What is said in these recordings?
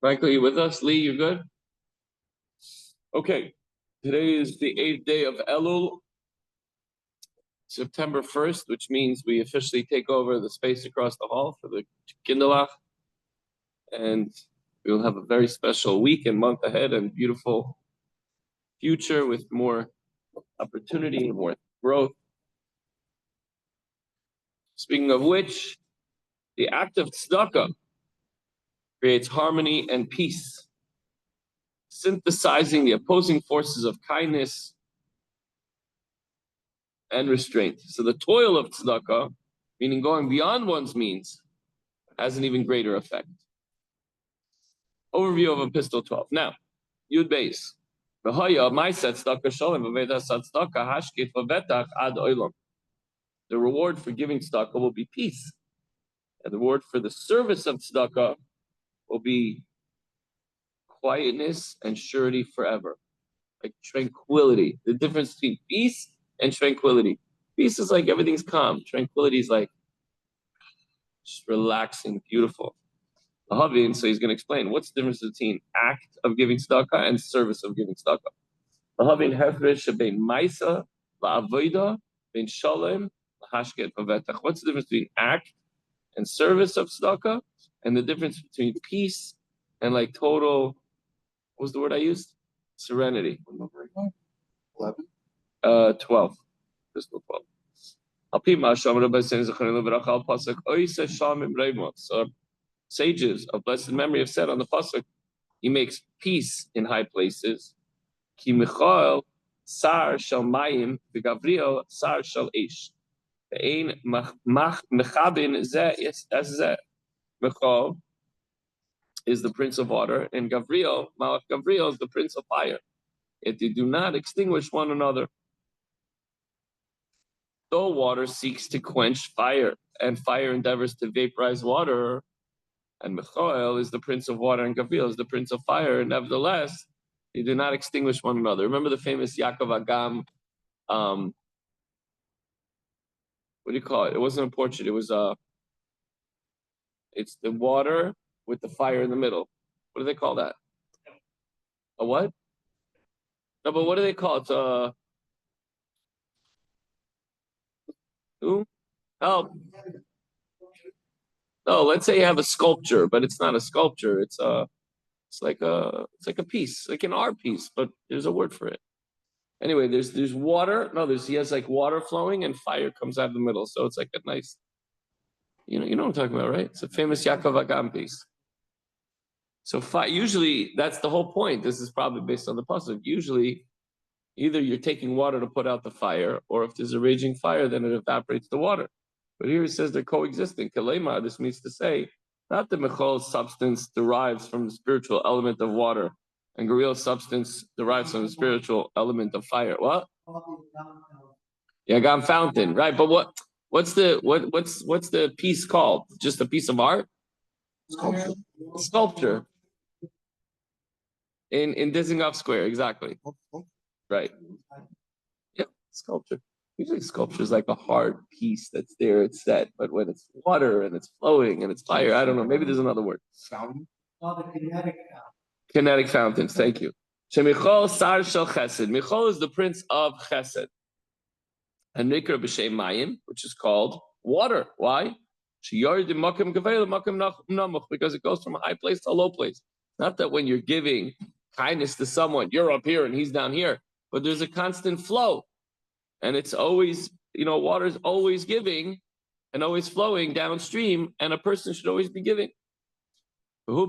Michael, you with us? Lee, you good? Okay. Today is the 8th day of Elul, September 1st, which means we officially take over the space across the hall for the Kinderlach. And we'll have a very special week and month ahead and beautiful future with more opportunity, more growth. Speaking of which, the act of tzedakah creates harmony and peace, synthesizing the opposing forces of kindness and restraint. So the toil of tzedakah, meaning going beyond one's means, has an even greater effect. Overview of Epistle 12. Now, Yud Beis. The reward for giving tzedakah will be peace. And the reward for the service of tzedakah will be quietness and surety forever. Like tranquility. The difference between peace and tranquility. Peace is like everything's calm. Tranquility is like just relaxing, beautiful. So he's going to explain what's the difference between act of giving tzedakah and service of giving tzedakah. What's the difference between act and service of tzedakah, and the difference between peace and like total, what was the word I used? Serenity. 11? 12. Fiscal 12. So sages of blessed memory have said on the pasuk, he makes peace in high places. Ki Michael sar shel mayim v'Gavriel sar shel eish. Ve'ein mechabin zeh as zeh. Michael is the prince of water, and Gavriel, Malach Gavriel, is the prince of fire. Yet they do not extinguish one another. Though water seeks to quench fire, and fire endeavors to vaporize water, and Michael is the prince of water, and Gavriel is the prince of fire, nevertheless, they do not extinguish one another. Remember the famous Yaakov Agam, what do you call it? It wasn't a portrait, it was it's the water with the fire in the middle. What do they call that? A what? No, but what do they call it? Who? Help. No, let's say you have a sculpture, but it's not a sculpture. It's like a piece, like an art piece, but there's a word for it. Anyway, there's water. No, he has like water flowing and fire comes out of the middle. So it's like a nice, you know what I'm talking about, right? It's a famous Yaakov Agam piece. So usually that's the whole point. This is probably based on the pasuk. Usually, either you're taking water to put out the fire, or if there's a raging fire, then it evaporates the water. But here it says they're coexisting. Kalema, this means to say, not that Michal's substance derives from the spiritual element of water, and Gavriel's substance derives from the spiritual element of fire. What? Yagam fountain, right? But what's the piece called? Just a piece of art? Sculpture. In Dizengoff Square, exactly. Right. Yep, sculpture. Usually sculpture is like a hard piece that's there, it's set, but when it's water and it's flowing and it's fire, I don't know, maybe there's another word. Fountain? Oh, the kinetic fountain. Kinetic fountains, thank you. Shemichol sar shel chesed. Michal is the prince of chesed. And Nikra b'shem mayim, which is called water. Why? Because it goes from a high place to a low place. Not that when you're giving kindness to someone, you're up here and he's down here, but there's a constant flow. And it's always, water is always giving and always flowing downstream, and a person should always be giving. So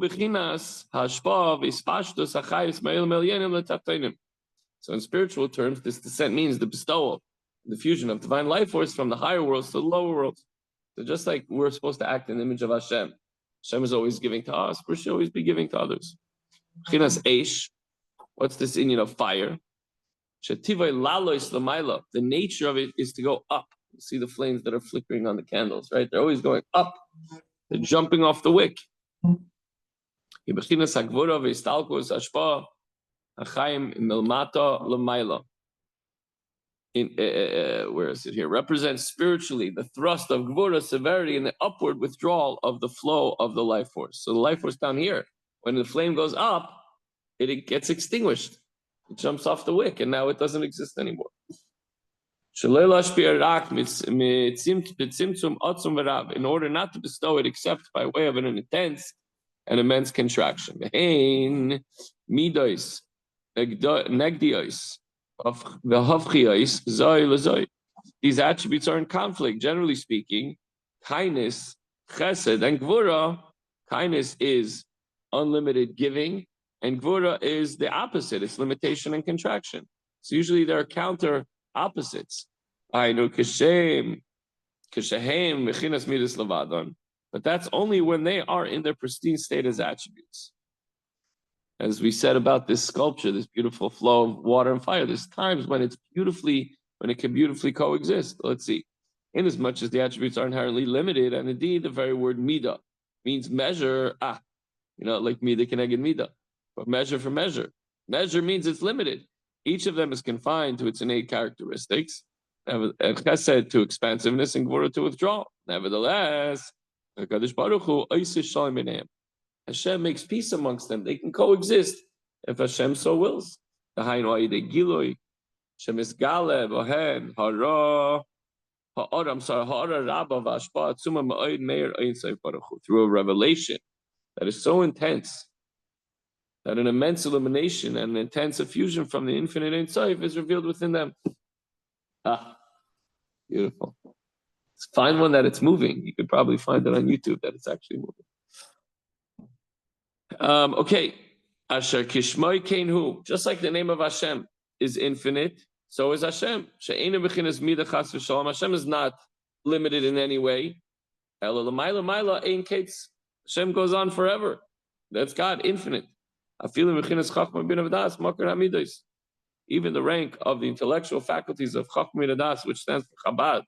in spiritual terms, this descent means the bestowal, the fusion of divine life force from the higher worlds to the lower worlds. So just like we're supposed to act in the image of Hashem, Hashem is always giving to us, we should always be giving to others. Chinas Eish, what's this Indian of fire? The nature of it is to go up. You see the flames that are flickering on the candles, right? They're always going up. They're jumping off the wick. Where is it here? Represents spiritually the thrust of Gvura, severity, and the upward withdrawal of the flow of the life force. So the life force down here, when the flame goes up, it gets extinguished. It jumps off the wick, and now it doesn't exist anymore. In order not to bestow it except by way of an intense and immense contraction. These attributes are in conflict, generally speaking. Kindness, chesed, and gvura. Kindness is unlimited giving, and gvura is the opposite. It's limitation and contraction. So usually there are counter opposites. I know kashem, kashahem, mechinas midas levadon. But that's only when they are in their pristine state as attributes. As we said about this sculpture, this beautiful flow of water and fire, there's times when it can beautifully coexist. Let's see. Inasmuch as the attributes are inherently limited, and indeed the very word mida means measure, like mida keneged mida, but measure for measure. Measure means it's limited. Each of them is confined to its innate characteristics, and chesed to expansiveness, and gvura to withdrawal. Nevertheless, HaKadosh Baruch Hu oiseh shalom b'neihem. Hashem makes peace amongst them. They can coexist if Hashem so wills. Through a revelation that is so intense that an immense illumination and an intense effusion from the infinite Ein Sof is revealed within them. Beautiful. Find one that it's moving. You could probably find it on YouTube that it's actually moving. Okay. Asher Kishmoi Kenhu. Just like the name of Hashem is infinite, so is Hashem. Hashem is not limited in any way. Hashem goes on forever. That's God, infinite. Even the rank of the intellectual faculties of Chachma Das, which stands for Chabad,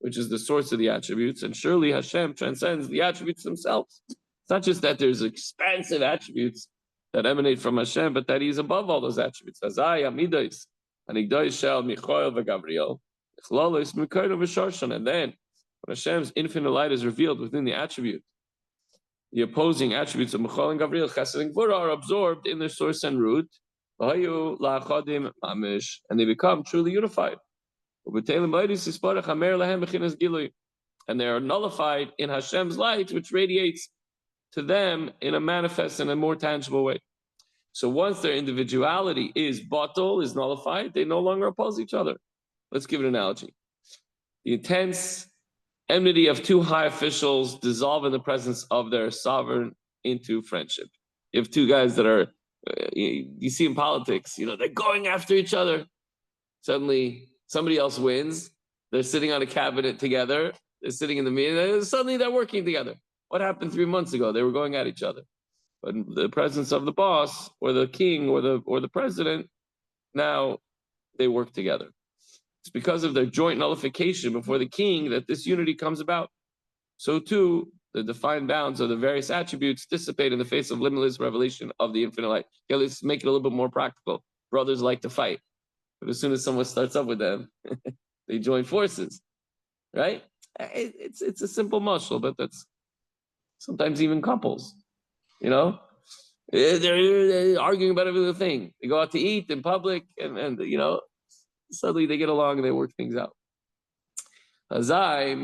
which is the source of the attributes, and surely Hashem transcends the attributes themselves. It's not just that there's expansive attributes that emanate from Hashem, but that He's above all those attributes. And then, when Hashem's infinite light is revealed within the attribute, the opposing attributes of Michael and Gabriel, Chesed and Gvura, are absorbed in their source and root, and they become truly unified. And they are nullified in Hashem's light, which radiates to them in a manifest and a more tangible way. So once their individuality is nullified, they no longer oppose each other. Let's give an analogy. The intense enmity of two high officials dissolve in the presence of their sovereign into friendship. You have two guys that are, you see in politics, they're going after each other. Suddenly, somebody else wins. They're sitting on a cabinet together. They're sitting in the meeting. Suddenly, they're working together. What happened 3 months ago? They were going at each other. But in the presence of the boss or the king or the president, now they work together. It's because of their joint nullification before the king that this unity comes about. So too, the defined bounds of the various attributes dissipate in the face of limitless revelation of the infinite light. Okay, let's make it a little bit more practical. Brothers like to fight, but as soon as someone starts up with them, they join forces, right? It's a simple mashal, but that's sometimes even couples, they're arguing about everything. They go out to eat in public, and suddenly they get along and they work things out. Azai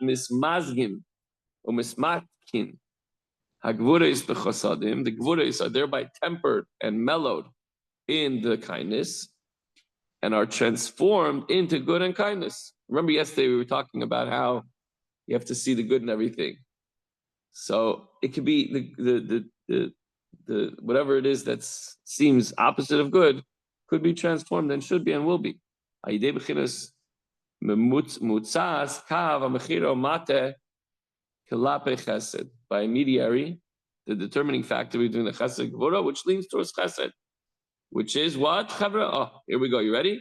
mismazgim or mismatkin. Hagvurais bechosadim. The gvurais are thereby tempered and mellowed in the kindness and are transformed into good and kindness. Remember yesterday we were talking about how you have to see the good in everything. So it could be the whatever it is that seems opposite of good could be transformed and should be and will be. By a mediary, the determining factor between the chesed gvura, which leans towards chesed, which is what? Here we go. You ready?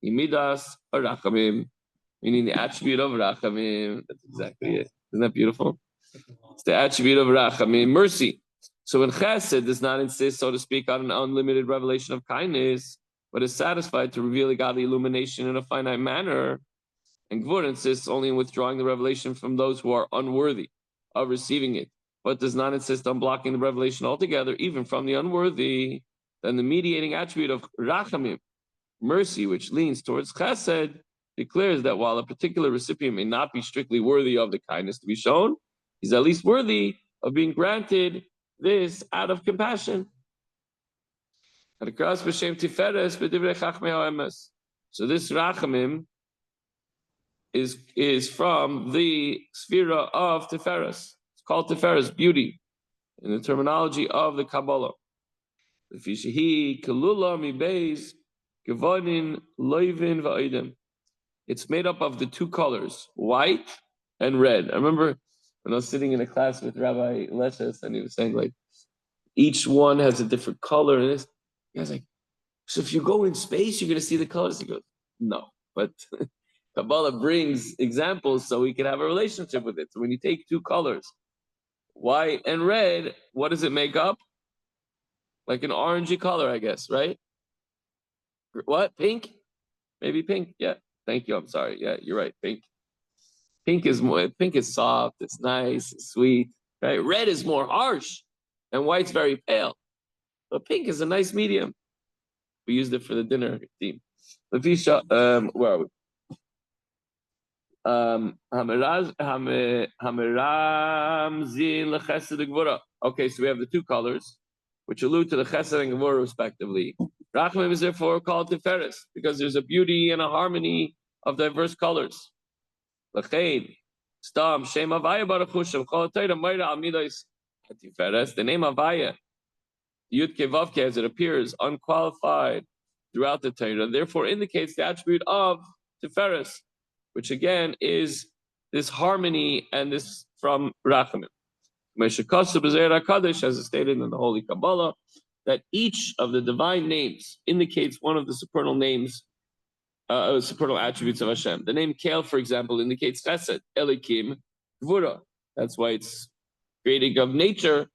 Imidas rachamim, meaning the attribute of rachamim. That's exactly it. Isn't that beautiful? It's the attribute of rachamim, mercy. So when chesed does not insist, so to speak, on an unlimited revelation of kindness, but is satisfied to reveal a godly illumination in a finite manner, and gvura insists only in withdrawing the revelation from those who are unworthy of receiving it but does not insist on blocking the revelation altogether, even from the unworthy, then the mediating attribute of rachamim, mercy, which leans towards chesed, declares that while a particular recipient may not be strictly worthy of the kindness to be shown, he's at least worthy of being granted this out of compassion. So this rachamim is from the sphera of Tiferes. It's called Tiferes, beauty, in the terminology of the Kabbalah. It's made up of the two colors, white and red. I remember when I was sitting in a class with Rabbi Leshes, and he was saying, like, each one has a different color. And this, he was like, so if you go in space, you're going to see the colors? He goes, no, but Kabbalah brings examples so we can have a relationship with it. So when you take two colors, white and red, what does it make up? Like an orangey color, I guess, right? What? Pink? Maybe pink. Yeah. Thank you. I'm sorry. Yeah, you're right. Pink. Pink is soft, it's nice, it's sweet, right? Red is more harsh, and white's very pale. But pink is a nice medium. We used it for the dinner theme. Where are we? Okay, so we have the two colors, which allude to the chesed and gevurah respectively. Rachamim is therefore called Tiferes, because there's a beauty and a harmony of diverse colors. The name Havaya, Yud Kevavke, as it appears, unqualified throughout the Torah, therefore indicates the attribute of Tiferes, which again is this harmony and this from Rachamim. As is stated in the Holy Kabbalah, that each of the divine names indicates one of the supernal names, supernal attributes of Hashem. The name Kel, for example, indicates Chesed, Elikim, Gvura. That's why it's creating of nature.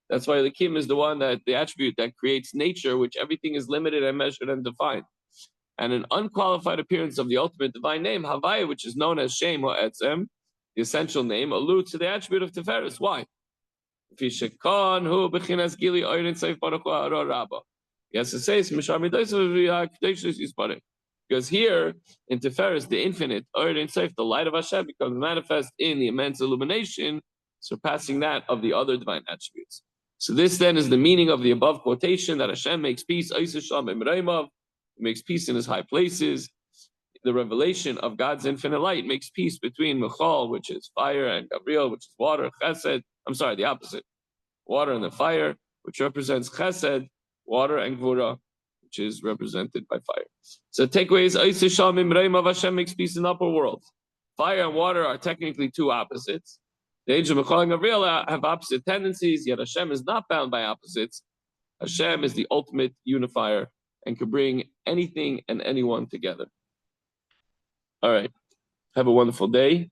That's why Elikim is the attribute that creates nature, which everything is limited and measured and defined. And an unqualified appearance of the ultimate divine name, Havaya, which is known as Shem or Etzem, the essential name, alludes to the attribute of Tiferes. Why? Yes, it says, because here in Tiferes, the infinite, the light of Hashem becomes manifest in the immense illumination, surpassing that of the other divine attributes. So this then is the meaning of the above quotation, that Hashem makes peace, makes peace in his high places. The revelation of God's infinite light makes peace between Michal, which is fire, and Gabriel, which is water, Chesed. I'm sorry, the opposite. Water and the fire, which represents Chesed, water and Gvura, which is represented by fire. So takeaway is Hashem makes peace in the upper world. Fire and water are technically two opposites. The angel Michal and Gabriel have opposite tendencies, yet Hashem is not bound by opposites. Hashem is the ultimate unifier and can bring anything and anyone together. All right. Have a wonderful day.